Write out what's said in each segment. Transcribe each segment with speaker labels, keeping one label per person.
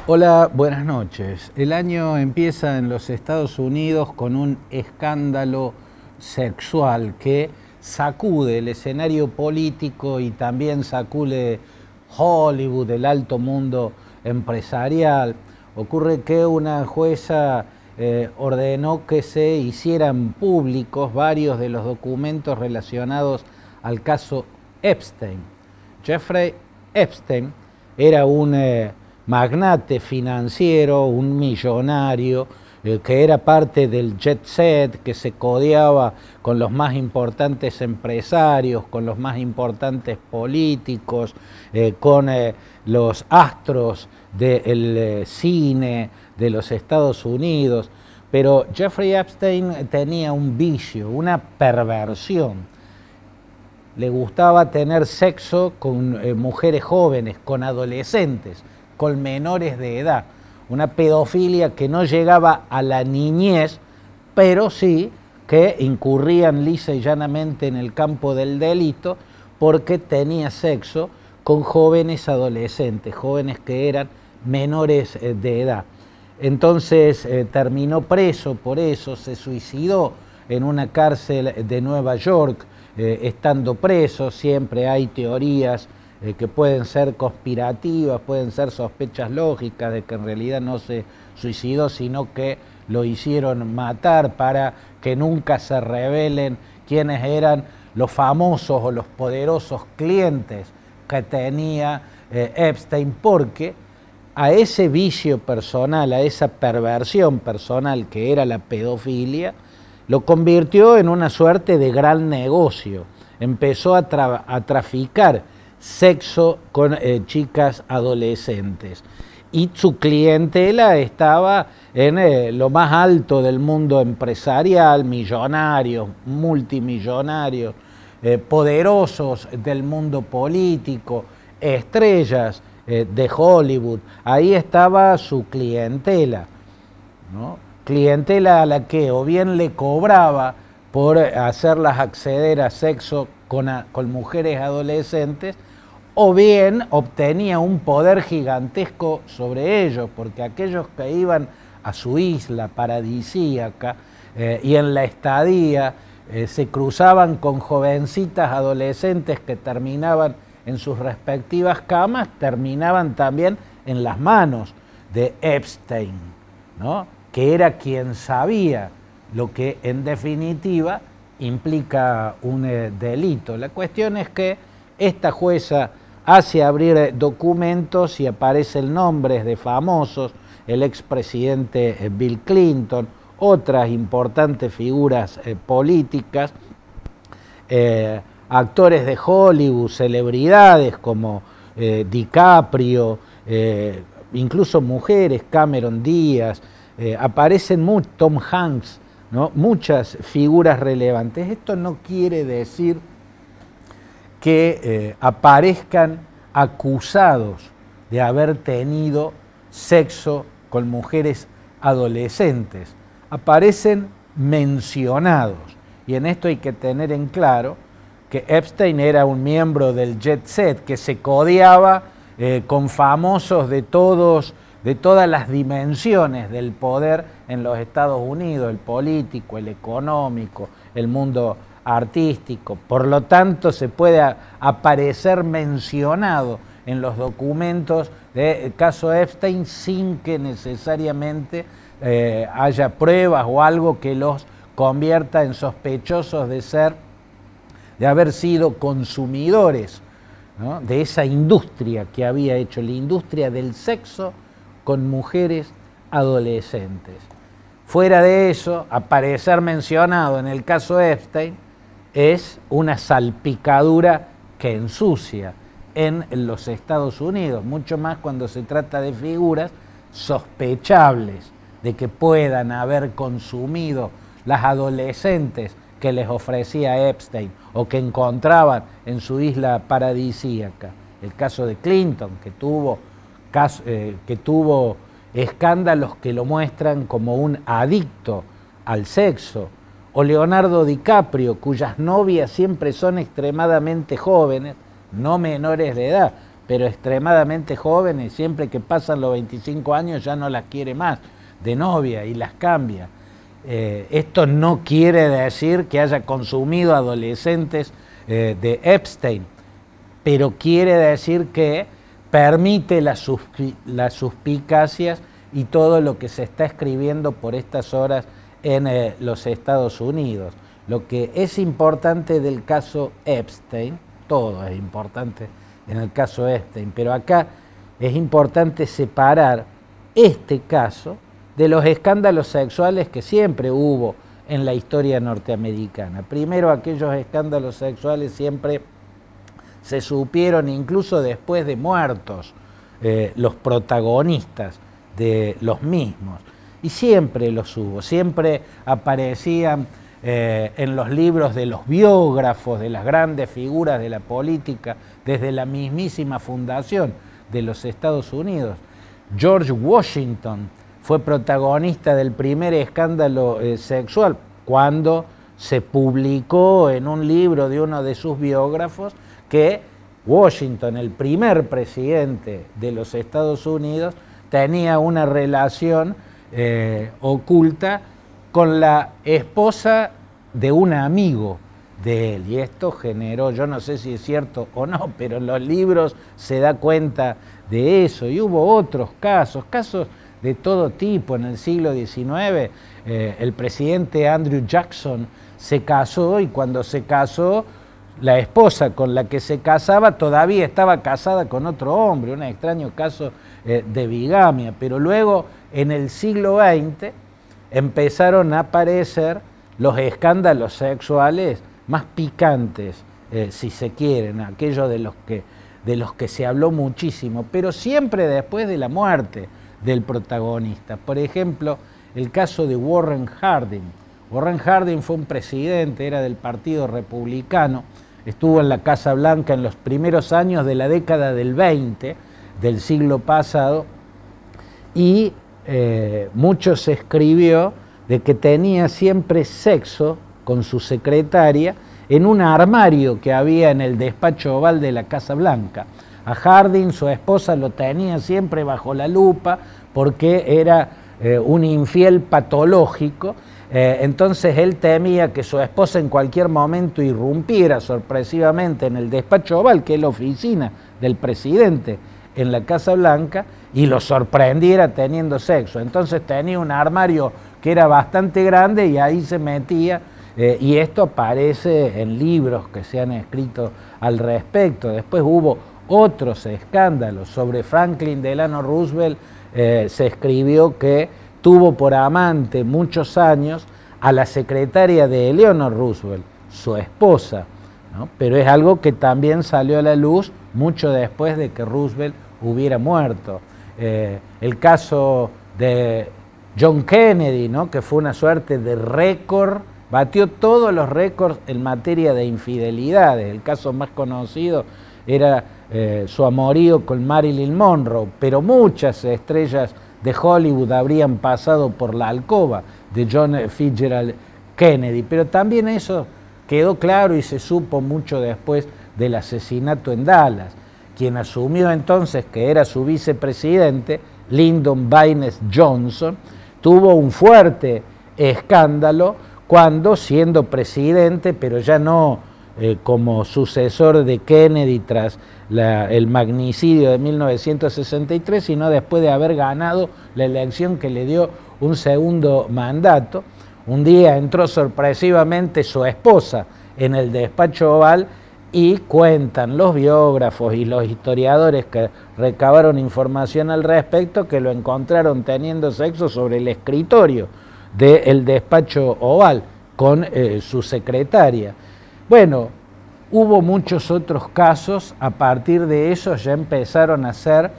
Speaker 1: Hola, buenas noches. El año empieza en los Estados Unidos con un escándalo sexual que sacude el escenario político y también sacude Hollywood, el alto mundo empresarial. Ocurre que una jueza ordenó que se hicieran públicos varios de los documentos relacionados al caso Epstein. Jeffrey Epstein era un magnate financiero, un millonario, que era parte del jet set, que se codeaba con los más importantes empresarios, con los más importantes políticos, con los astros del cine de los Estados Unidos. Pero Jeffrey Epstein tenía un vicio, una perversión. Le gustaba tener sexo con mujeres jóvenes, con adolescentes, con menores de edad. Una pedofilia que no llegaba a la niñez, pero sí que incurrían lisa y llanamente en el campo del delito porque tenía sexo con jóvenes adolescentes, jóvenes que eran menores de edad. Entonces terminó preso por eso, se suicidó en una cárcel de Nueva York, estando preso. Siempre hay teorías que pueden ser conspirativas, pueden ser sospechas lógicas de que en realidad no se suicidó, sino que lo hicieron matar para que nunca se revelen quiénes eran los famosos o los poderosos clientes que tenía Epstein, porque a ese vicio personal, a esa perversión personal que era la pedofilia, lo convirtió en una suerte de gran negocio. Empezó a traficar sexo con chicas adolescentes y su clientela estaba en lo más alto del mundo empresarial, millonarios, multimillonarios, poderosos del mundo político, estrellas de Hollywood. Ahí estaba su clientela, ¿no? Clientela a la que o bien le cobraba por hacerlas acceder a sexo con mujeres adolescentes, o bien obtenía un poder gigantesco sobre ellos, porque aquellos que iban a su isla paradisíaca y en la estadía se cruzaban con jovencitas adolescentes que terminaban en sus respectivas camas, terminaban también en las manos de Epstein, ¿no?, que era quien sabía lo que en definitiva implica un delito. La cuestión es que esta jueza hace abrir documentos y aparecen nombres de famosos, el expresidente Bill Clinton, otras importantes figuras políticas, actores de Hollywood, celebridades como DiCaprio, incluso mujeres, Cameron Díaz, aparecen Tom Hanks, ¿no?, muchas figuras relevantes. Esto no quiere decir que aparezcan acusados de haber tenido sexo con mujeres adolescentes. Aparecen mencionados, y en esto hay que tener en claro que Epstein era un miembro del jet set que se codeaba con famosos de todas las dimensiones del poder en los Estados Unidos, el político, el económico, el mundo artístico. Por lo tanto, se puede aparecer mencionado en los documentos del caso Epstein sin que necesariamente haya pruebas o algo que los convierta en sospechosos de haber sido consumidores, ¿no?, de esa industria que había hecho, la industria del sexo con mujeres adolescentes. Fuera de eso, aparecer mencionado en el caso Epstein es una salpicadura que ensucia en los Estados Unidos, mucho más cuando se trata de figuras sospechables de que puedan haber consumido las adolescentes que les ofrecía Epstein o que encontraban en su isla paradisíaca. El caso de Clinton, que tuvo escándalos que lo muestran como un adicto al sexo, o Leonardo DiCaprio, cuyas novias siempre son extremadamente jóvenes, no menores de edad. pero extremadamente jóvenes, siempre que pasan los 25 años ya no las quiere más de novia y las cambia. Esto no quiere decir que haya consumido adolescentes de Epstein, pero quiere decir que permite las suspicacias y todo lo que se está escribiendo por estas horas en los Estados Unidos. Lo que es importante del caso Epstein, todo es importante en el caso Epstein, pero acá es importante separar este caso de los escándalos sexuales que siempre hubo en la historia norteamericana. Primero, aquellos escándalos sexuales siempre se supieron incluso después de muertos los protagonistas de los mismos. Y siempre los hubo, siempre aparecían en los libros de los biógrafos de las grandes figuras de la política desde la mismísima fundación de los Estados Unidos. George Washington fue protagonista del primer escándalo sexual cuando se publicó en un libro de uno de sus biógrafos que Washington, el primer presidente de los Estados Unidos, tenía una relación oculta con la esposa de un amigo de él. Y esto generó, yo no sé si es cierto o no, pero en los libros se da cuenta de eso. Y hubo otros casos de todo tipo. En el siglo XIX, el presidente Andrew Jackson se casó y cuando se casó, la esposa con la que se casaba todavía estaba casada con otro hombre, un extraño caso de bigamia. Pero luego, en el siglo XX, empezaron a aparecer los escándalos sexuales más picantes, si se quieren, aquellos de los que se habló muchísimo, pero siempre después de la muerte del protagonista. Por ejemplo, el caso de Warren Harding. Warren Harding fue un presidente, era del Partido Republicano, estuvo en la Casa Blanca en los primeros años de la década del 20 del siglo pasado y mucho se escribió de que tenía siempre sexo con su secretaria en un armario que había en el despacho oval de la Casa Blanca. A Harding, su esposa, lo tenía siempre bajo la lupa porque era un infiel patológico. Entonces él temía que su esposa en cualquier momento irrumpiera sorpresivamente en el despacho oval, que es la oficina del presidente en la Casa Blanca, y lo sorprendiera teniendo sexo. Entonces tenía un armario que era bastante grande y ahí se metía, y esto aparece en libros que se han escrito al respecto. Después hubo otros escándalos. Sobre Franklin Delano Roosevelt se escribió que tuvo por amante muchos años a la secretaria de Eleanor Roosevelt, su esposa, ¿no? Pero es algo que también salió a la luz mucho después de que Roosevelt hubiera muerto. El caso de John Kennedy, ¿no? Que fue una suerte de récord, batió todos los récords en materia de infidelidades. El caso más conocido era su amorío con Marilyn Monroe, pero muchas estrellas de Hollywood habrían pasado por la alcoba de John Fitzgerald Kennedy, pero también eso quedó claro y se supo mucho después del asesinato en Dallas. Quien asumió entonces que era su vicepresidente, Lyndon Baines Johnson, tuvo un fuerte escándalo cuando, siendo presidente, pero ya no como sucesor de Kennedy tras el magnicidio de 1963, sino después de haber ganado la elección que le dio un segundo mandato. Un día entró sorpresivamente su esposa en el despacho oval y cuentan los biógrafos y los historiadores que recabaron información al respecto que lo encontraron teniendo sexo sobre el escritorio del despacho oval con su secretaria. Bueno, hubo muchos otros casos. A partir de eso ya empezaron a ser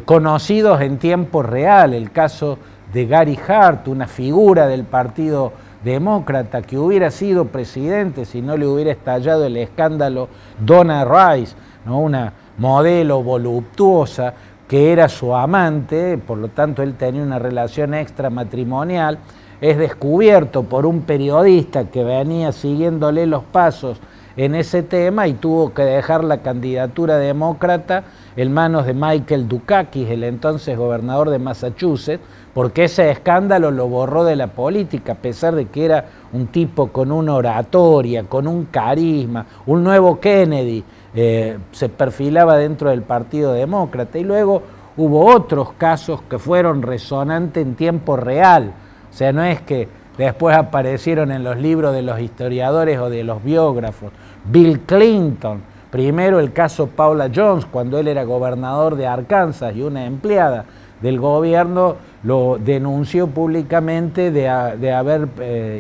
Speaker 1: conocidos en tiempo real. El caso de Gary Hart, una figura del Partido Demócrata que hubiera sido presidente si no le hubiera estallado el escándalo Donna Rice, ¿no? Una modelo voluptuosa que era su amante, por lo tanto él tenía una relación extramatrimonial. Es descubierto por un periodista que venía siguiéndole los pasos en ese tema y tuvo que dejar la candidatura demócrata en manos de Michael Dukakis, el entonces gobernador de Massachusetts, porque ese escándalo lo borró de la política, a pesar de que era un tipo con una oratoria, con un carisma, un nuevo Kennedy, se perfilaba dentro del Partido Demócrata. Y luego hubo otros casos que fueron resonantes en tiempo real, o sea, no es que después aparecieron en los libros de los historiadores o de los biógrafos. Bill Clinton, primero el caso Paula Jones, cuando él era gobernador de Arkansas y una empleada del gobierno lo denunció públicamente de haber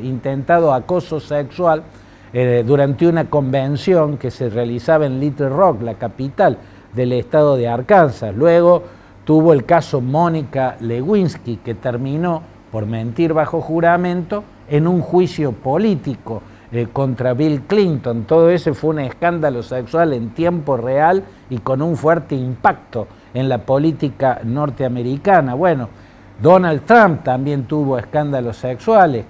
Speaker 1: intentado acoso sexual durante una convención que se realizaba en Little Rock, la capital del estado de Arkansas. Luego tuvo el caso Mónica Lewinsky, que terminó por mentir bajo juramento en un juicio político contra Bill Clinton. Todo ese fue un escándalo sexual en tiempo real y con un fuerte impacto en la política norteamericana. Bueno, Donald Trump también tuvo escándalos sexuales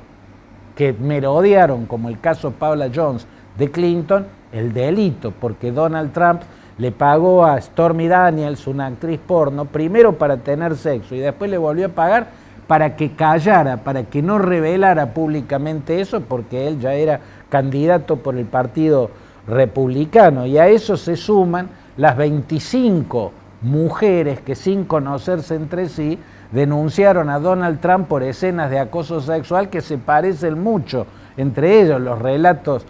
Speaker 1: que merodearon, como el caso Paula Jones de Clinton, el delito, porque Donald Trump le pagó a Stormy Daniels, una actriz porno, primero para tener sexo y después le volvió a pagar para que callara, para que no revelara públicamente eso, porque él ya era candidato por el Partido Republicano. Y a eso se suman las 25 mujeres que, sin conocerse entre sí, denunciaron a Donald Trump por escenas de acoso sexual que se parecen mucho entre ellos, los relatos,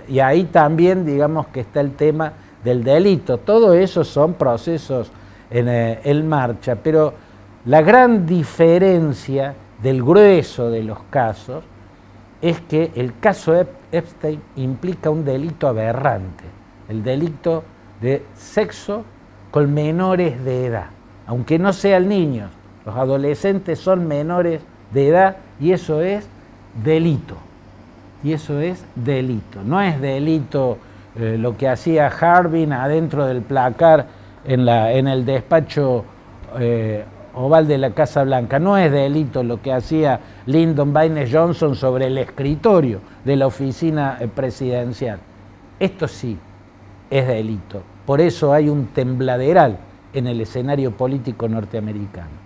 Speaker 1: y ahí también digamos que está el tema del delito. Todo eso son procesos en marcha, pero la gran diferencia del grueso de los casos es que el caso Epstein implica un delito aberrante, el delito de sexo con menores de edad, aunque no sean niños, los adolescentes son menores de edad y eso es delito, no es delito lo que hacía Harbin adentro del placar en el despacho Oval de la Casa Blanca, no es delito lo que hacía Lyndon Baines Johnson sobre el escritorio de la oficina presidencial. Esto sí es delito, por eso hay un tembladeral en el escenario político norteamericano.